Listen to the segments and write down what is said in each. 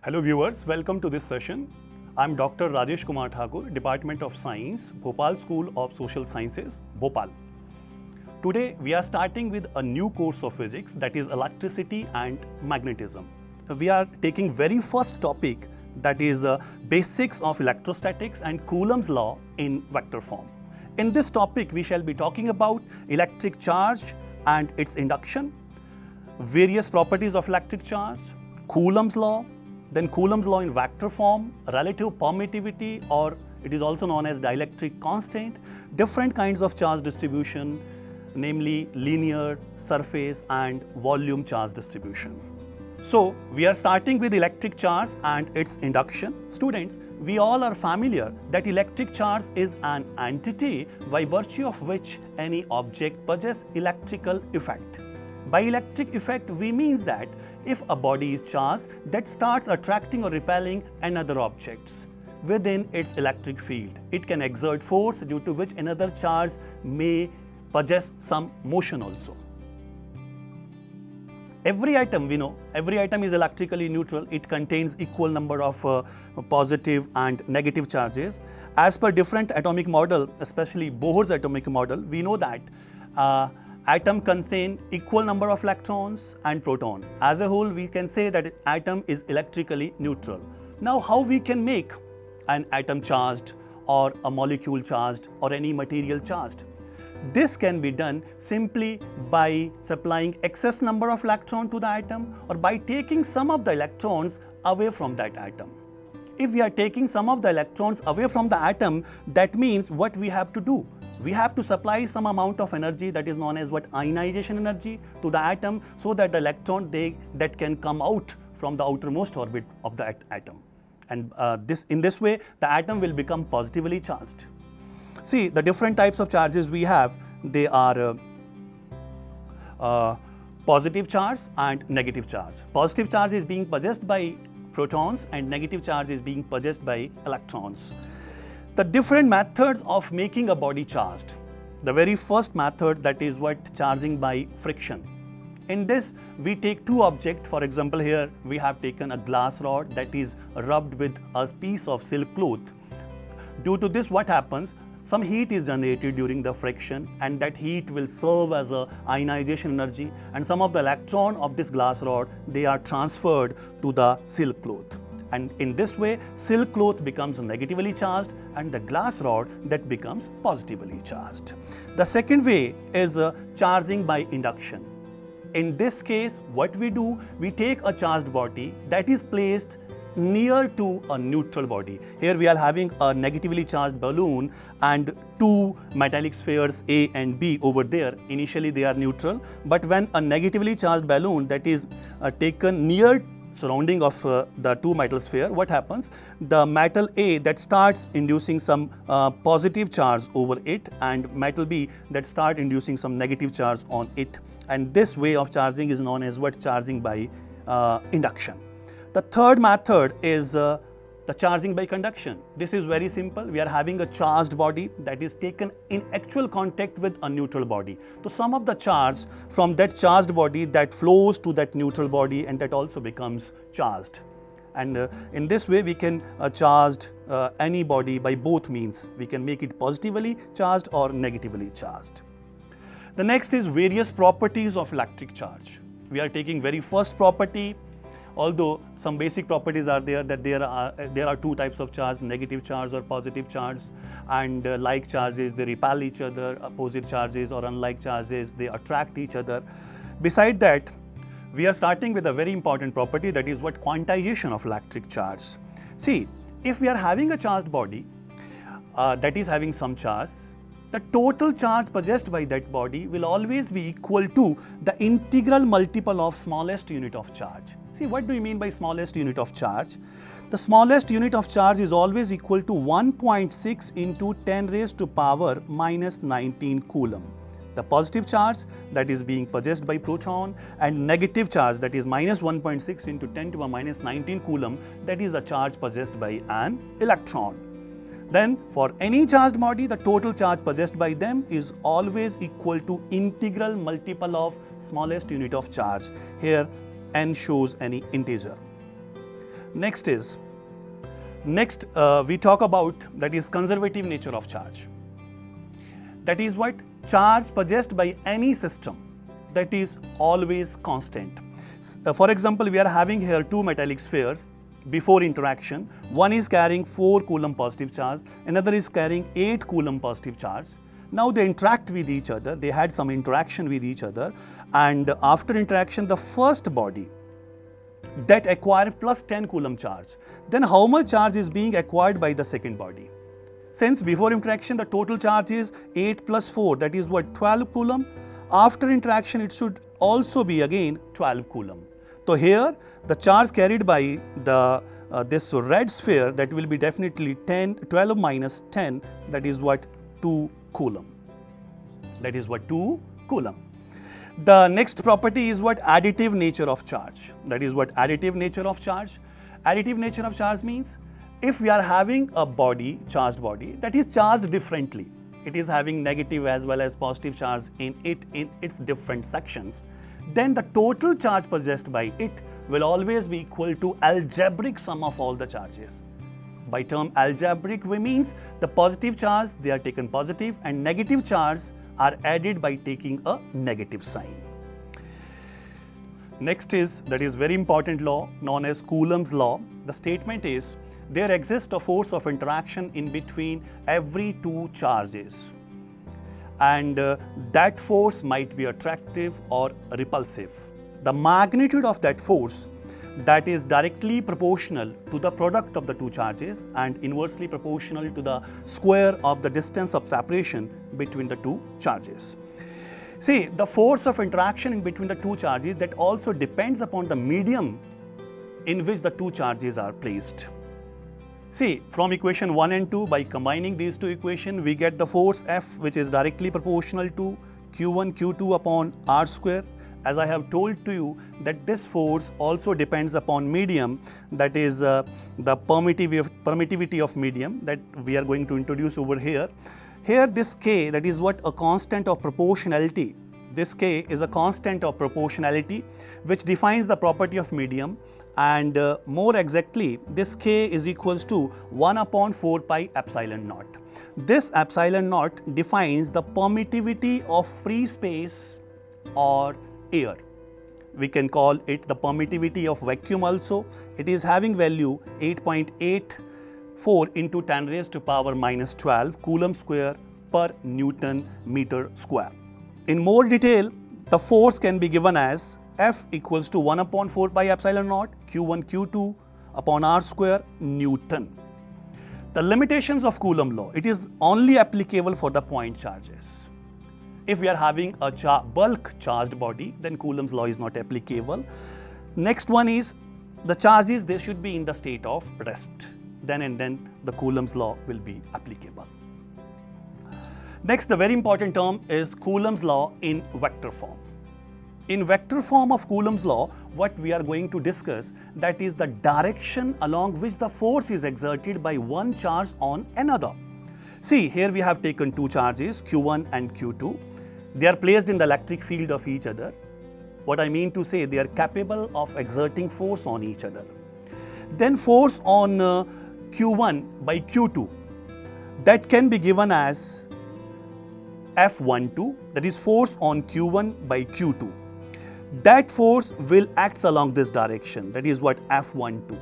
Hello viewers, welcome to this session. I'm Dr. Rajesh Kumar Thakur, Department of Science, Bhopal School of Social Sciences, Bhopal. Today we are starting with a new course of physics, that is electricity and magnetism. We are taking very first topic, that is basics of electrostatics and Coulomb's law in vector form. In this topic we shall be talking about electric charge and its induction, various properties of electric charge, Coulomb's law, then Coulomb's law in vector form, relative permittivity, or it is also known as dielectric constant, different kinds of charge distribution, namely linear, surface and volume charge distribution. So we are starting with electric charge and its induction. Students, we all are familiar that electric charge is an entity by virtue of which any object possesses electrical effect. By electric effect, we means that if a body is charged, that starts attracting or repelling another objects within its electric field. It can exert force due to which another charge may possess some motion also. Every atom, we know, every atom is electrically neutral. It contains equal number of positive and negative charges. As per different atomic model, especially Bohr's atomic model, we know that atom contain equal number of electrons and proton. As a whole, we can say that atom is electrically neutral. Now, how we can make an atom charged or a molecule charged or any material charged? This can be done simply by supplying excess number of electron to the atom or by taking some of the electrons away from that atom. If we are taking some of the electrons away from the atom, that means what we have to do? We have to supply some amount of energy, that is known as what, ionization energy, to the atom, so that the electron that can come out from the outermost orbit of the atom. And in this way, the atom will become positively charged. See, the different types of charges we have, they are positive charge and negative charge. Positive charge is being possessed by protons and negative charge is being possessed by electrons. The different methods of making a body charged. The very first method, that is what, charging by friction. In this, we take two objects. For example, here we have taken a glass rod that is rubbed with a piece of silk cloth. Due to this, what happens? Some heat is generated during the friction, and that heat will serve as a ionization energy, and some of the electron of this glass rod, they are transferred to the silk cloth. And in this way, silk cloth becomes negatively charged and the glass rod that becomes positively charged. The second way is charging by induction. In this case, what we do, we take a charged body that is placed near to a neutral body. Here we are having a negatively charged balloon and two metallic spheres A and B over there. Initially they are neutral, but when a negatively charged balloon that is taken near surrounding of the two metal sphere, what happens? The metal A that starts inducing some positive charge over it, and metal B that start inducing some negative charge on it. And this way of charging is known as what? Charging by induction. The third method is the charging by conduction. This is very simple. We are having a charged body that is taken in actual contact with a neutral body. So some of the charge from that charged body that flows to that neutral body, and that also becomes charged. And in this way, we can charge any body by both means. We can make it positively charged or negatively charged. The next is various properties of electric charge. We are taking very first property. Although some basic properties are there, that there are two types of charge, negative charge or positive charge, and like charges, they repel each other, opposite charges or unlike charges, they attract each other. Beside that, we are starting with a very important property, that is what? Quantization of electric charge. See, if we are having a charged body that is having some charge, the total charge possessed by that body will always be equal to the integral multiple of smallest unit of charge. See, what do you mean by smallest unit of charge? The smallest unit of charge is always equal to 1.6 into 10 raised to power minus 19 coulomb. The positive charge that is being possessed by proton, and negative charge that is minus 1.6 into 10 to the minus 19 coulomb, that is the charge possessed by an electron. Then for any charged body, the total charge possessed by them is always equal to integral multiple of smallest unit of charge. Here n shows any integer. Next we talk about that is conservative nature of charge. That is what? Charge possessed by any system that is always constant. For example, we are having here two metallic spheres before interaction. One is carrying 4 coulomb positive charge, another is carrying 8 coulomb positive charge. Now they interact with each other, they had some interaction with each other, and after interaction the first body that acquired plus 10 coulomb charge, then how much charge is being acquired by the second body? Since before interaction the total charge is 8 plus 4, that is what, 12 coulomb. After interaction it should also be again 12 coulomb. So here the charge carried by the this red sphere, that will be definitely 12 minus 10, that is what, 2 coulomb. That is what, 2 coulomb. The next property is what? Additive nature of charge. That is what? Additive nature of charge. Additive nature of charge means if we are having a body, charged body, that is charged differently. It is having negative as well as positive charge in its different sections. Then the total charge possessed by it will always be equal to algebraic sum of all the charges. By term algebraic, we means the positive charge, they are taken positive, and negative charge are added by taking a negative sign. Next is, that is very important law known as Coulomb's law. The statement is, there exists a force of interaction in between every two charges, and that force might be attractive or repulsive. The magnitude of that force, that is directly proportional to the product of the two charges and inversely proportional to the square of the distance of separation between the two charges. See, the force of interaction in between the two charges, that also depends upon the medium in which the two charges are placed. See, from equation 1 and 2, by combining these two equations, we get the force F, which is directly proportional to Q1 Q2 upon R square. As I have told to you that this force also depends upon medium, that is the permittivity of medium, that we are going to introduce over here. Here this K, that is what, a constant of proportionality. This K is a constant of proportionality which defines the property of medium, and more exactly this K is equals to 1 upon 4 pi epsilon naught. This epsilon naught defines the permittivity of free space or air. We can call it the permittivity of vacuum also. It is having value 8.84 into 10 raised to power minus 12 coulomb square per Newton meter square. In more detail, the force can be given as F equals to 1 upon 4 pi epsilon naught Q1 Q2 upon R square Newton. The limitations of Coulomb law, it is only applicable for the point charges. If we are having a bulk charged body, then Coulomb's law is not applicable. Next one is the charges, they should be in the state of rest. Then and then the Coulomb's law will be applicable. Next, the very important term is Coulomb's law in vector form. In vector form of Coulomb's law, what we are going to discuss, that is the direction along which the force is exerted by one charge on another. See, here we have taken two charges, Q1 and Q2. They are placed in the electric field of each other. What I mean to say, they are capable of exerting force on each other. Then force on Q1 by Q2, that can be given as F12, that is force on Q1 by Q2. That force will act along this direction, that is what F12.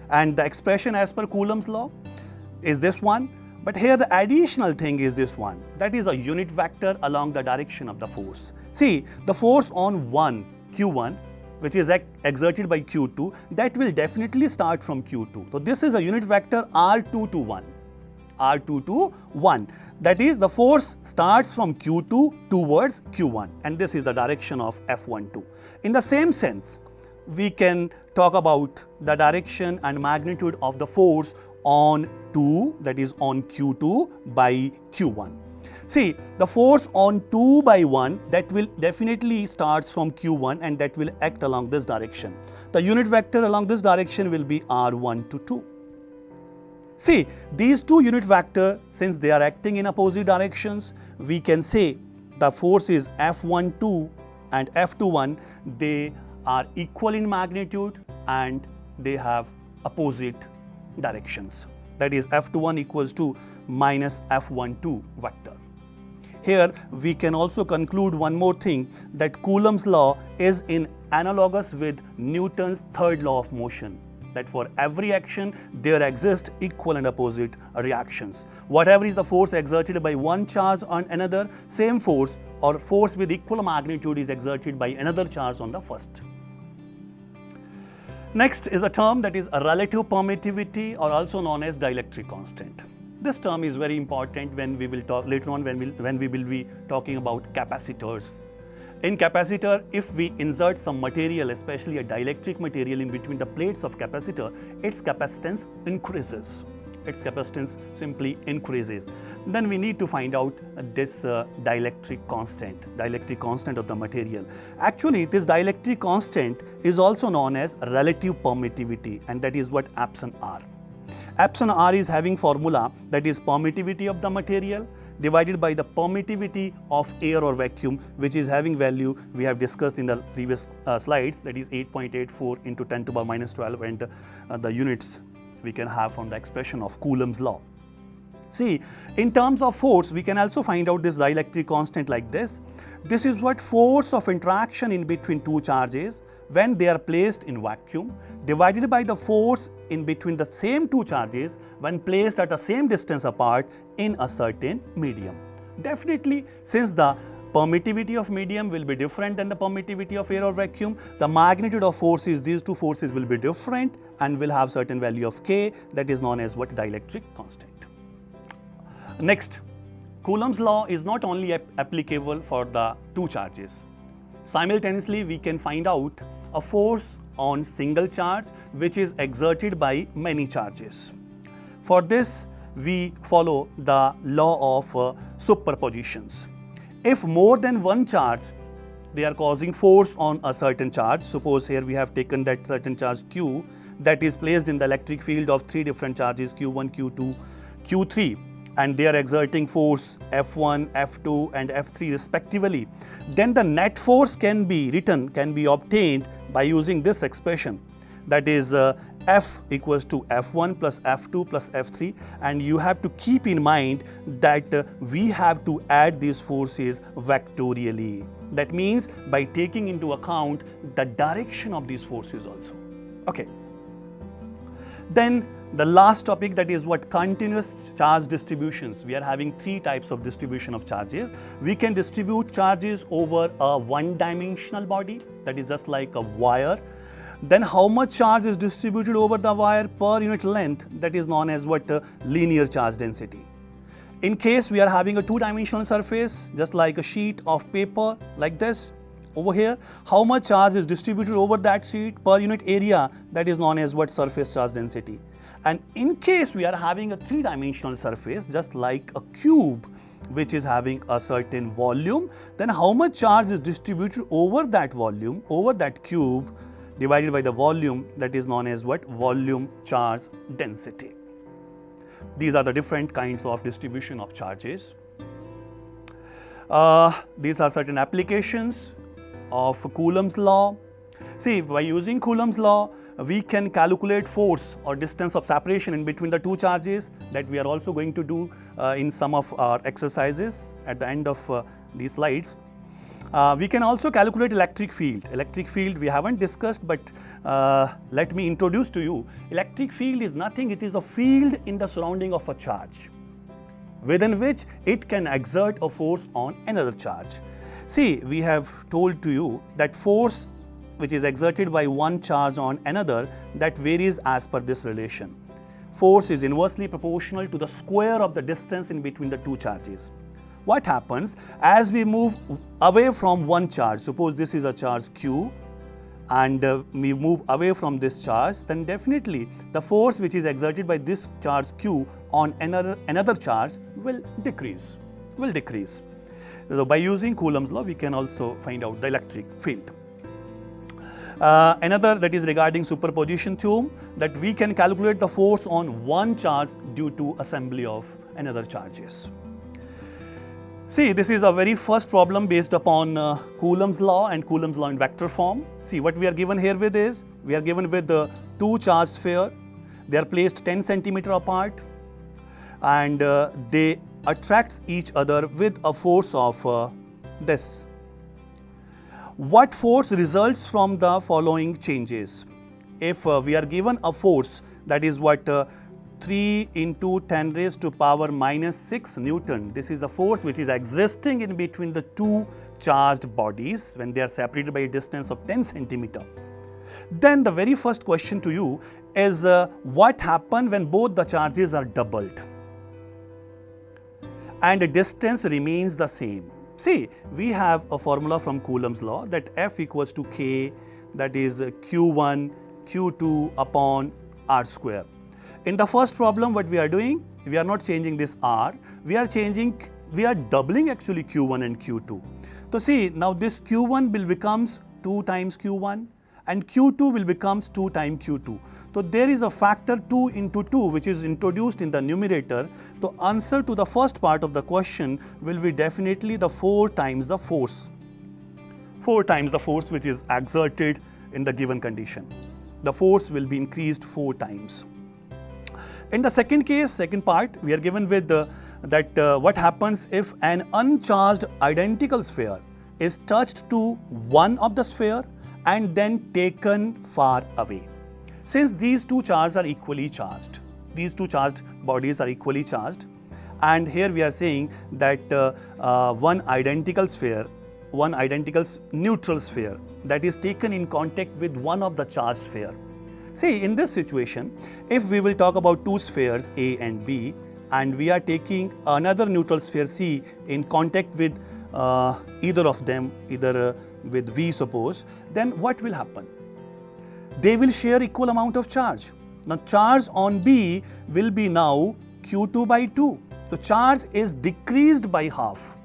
And the expression as per Coulomb's law is this one, but here the additional thing is this one, that is a unit vector along the direction of the force. See, the force on Q1, which is exerted by Q2, that will definitely start from Q2. So this is a unit vector R2 to 1. R2 to 1. That is, the force starts from Q2 towards Q1, and this is the direction of F12. In the same sense, we can talk about the direction and magnitude of the force on 2, that is on Q2 by Q1. See, the force on 2 by 1, that will definitely starts from Q1 and that will act along this direction. The unit vector along this direction will be R1 to 2. See, these two unit vectors, since they are acting in opposite directions, we can say the force is F12 and F21, they are equal in magnitude and they have opposite directions. That is, F21 equals to minus F12 vector. Here we can also conclude one more thing, that Coulomb's law is in analogous with Newton's third law of motion, that for every action there exist equal and opposite reactions. Whatever is the force exerted by one charge on another, same force or force with equal magnitude is exerted by another charge on the first. Next is a term that is a relative permittivity, or also known as dielectric constant. This term is very important when we will talk later on when we will be talking about capacitors. In capacitor, if we insert some material, especially a dielectric material, in between the plates of capacitor, its capacitance increases. Its capacitance simply increases. Then we need to find out this dielectric constant of the material. Actually, this dielectric constant is also known as relative permittivity, and that is what epsilon r. Epsilon r is having formula, that is permittivity of the material divided by the permittivity of air or vacuum, which is having value we have discussed in the previous slides, that is 8.84 into 10 to the power minus 12, and the units we can have from the expression of Coulomb's law. See, in terms of force, we can also find out this dielectric constant like this. This is what force of interaction in between two charges when they are placed in vacuum, divided by the force in between the same two charges when placed at the same distance apart in a certain medium. Definitely, since the permittivity of medium will be different than the permittivity of air or vacuum, the magnitude of forces, these two forces will be different and will have certain value of K, that is known as what, dielectric constant. Next, Coulomb's law is not only applicable for the two charges. Simultaneously, we can find out a force on single charge which is exerted by many charges. For this, we follow the law of superpositions. If more than one charge, they are causing force on a certain charge, suppose here we have taken that certain charge Q that is placed in the electric field of three different charges Q1, Q2, Q3, and they are exerting force F1, F2 and F3 respectively, then the net force can be obtained by using this expression, that is F equals to F1 plus F2 plus F3, and you have to keep in mind that we have to add these forces vectorially. That means by taking into account the direction of these forces also. Okay. Then the last topic, that is what, continuous charge distributions. We are having three types of distribution of charges. We can distribute charges over a one-dimensional body, that is just like a wire. Then how much charge is distributed over the wire per unit length, that is known as what, linear charge density. In case we are having a two-dimensional surface, just like a sheet of paper like this, over here, how much charge is distributed over that sheet per unit area, that is known as what, surface charge density. And in case we are having a three-dimensional surface, just like a cube which is having a certain volume, then how much charge is distributed over that volume, over that cube, divided by the volume, that is known as what, volume charge density. These are the different kinds of distribution of charges. These are certain applications of Coulomb's law. See, by using Coulomb's law, we can calculate force or distance of separation in between the two charges, that we are also going to do in some of our exercises at the end of these slides. We can also calculate electric field. Electric field we haven't discussed, but let me introduce to you. Electric field is nothing, it is a field in the surrounding of a charge, within which it can exert a force on another charge. See, we have told to you that force which is exerted by one charge on another, that varies as per this relation. Force is inversely proportional to the square of the distance in between the two charges. What happens as we move away from one charge, suppose this is a charge Q, and we move away from this charge, then definitely the force which is exerted by this charge Q on another charge will decrease. So by using Coulomb's law, we can also find out the electric field. Another, that is regarding superposition theorem, that we can calculate the force on one charge due to assembly of another charges. See, this is a very first problem based upon Coulomb's law and Coulomb's law in vector form. See, what we are given here with is, we are given with the two charged sphere. They are placed 10 centimeter apart, and they attract each other with a force of this. What force results from the following changes? If we are given a force that is 3 into 10 raised to power minus 6 Newton. This is the force which is existing in between the two charged bodies when they are separated by a distance of 10 centimeter. Then the very first question to you is what happens when both the charges are doubled and the distance remains the same? See, we have a formula from Coulomb's law that F equals to K, that is Q1 Q2 upon R square. In the first problem, what we are doing, we are not changing this R, we are doubling actually Q1 and Q2. So see, now this Q1 will becomes 2 times Q1 and Q2 will becomes 2 times Q2. So there is a factor 2 into 2 which is introduced in the numerator. The answer to the first part of the question will be definitely the 4 times the force. 4 times the force which is exerted in the given condition. The force will be increased 4 times. In the second case, second part, we are given with what happens if an uncharged identical sphere is touched to one of the sphere and then taken far away. Since these two charges are equally charged, these two charged bodies are equally charged, and here we are saying that one identical neutral sphere that is taken in contact with one of the charged sphere. See, in this situation, if we will talk about two spheres A and B, and we are taking another neutral sphere C in contact with either of them, either with V suppose, then what will happen? They will share equal amount of charge. Now charge on B will be now Q2 by 2. The charge is decreased by half.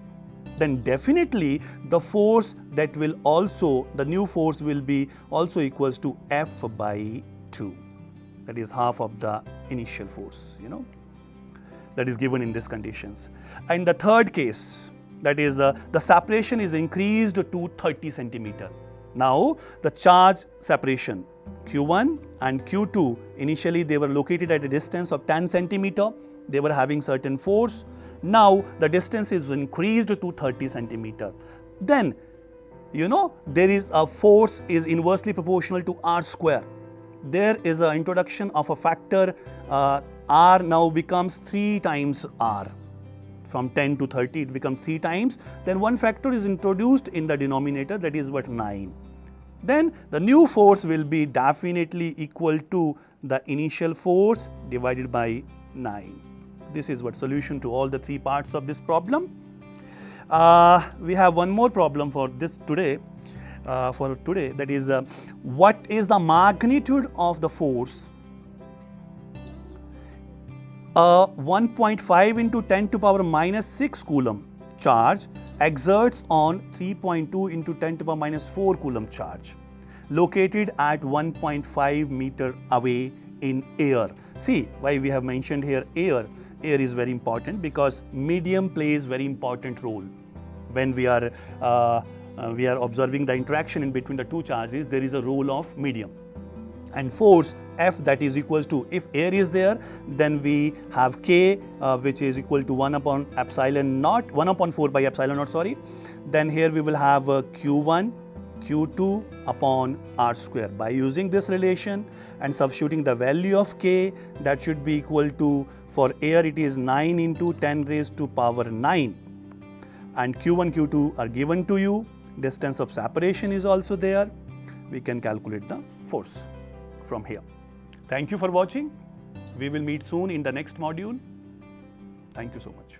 Then definitely the force that will also, the new force will be also equals to F by 2. That is half of the initial force, that is given in these conditions. And the third case, that is the separation is increased to 30 centimeter. Now the charge separation Q1 and Q2, initially they were located at a distance of 10 centimeter. They were having certain force. Now the distance is increased to 30 centimeter. Then, there is a force is inversely proportional to R square. There is an introduction of a factor R now becomes 3 times R. From 10 to 30 it becomes 3 times. Then one factor is introduced in the denominator, that is 9. Then the new force will be definitely equal to the initial force divided by 9. This is what solution to all the 3 parts of this problem. We have one more problem for this today. That is what is the magnitude of the force 1.5 into 10 to power minus 6 Coulomb charge exerts on 3.2 into 10 to power minus 4 Coulomb charge located at 1.5 meter away in air. See why we have mentioned here air. Air is very important because medium plays very important role. When we are observing the interaction in between the two charges, there is a role of medium. And force F, that is equals to, if air is there, then we have K which is equal to 1 upon 4 by epsilon naught, sorry. Then here we will have Q1 Q2 upon R square. By using this relation and substituting the value of K, that should be equal to, for air it is 9 into 10 raised to power 9. And Q1 Q2 are given to you. Distance of separation is also there. We can calculate the force from here. Thank you for watching. We will meet soon in the next module. Thank you so much.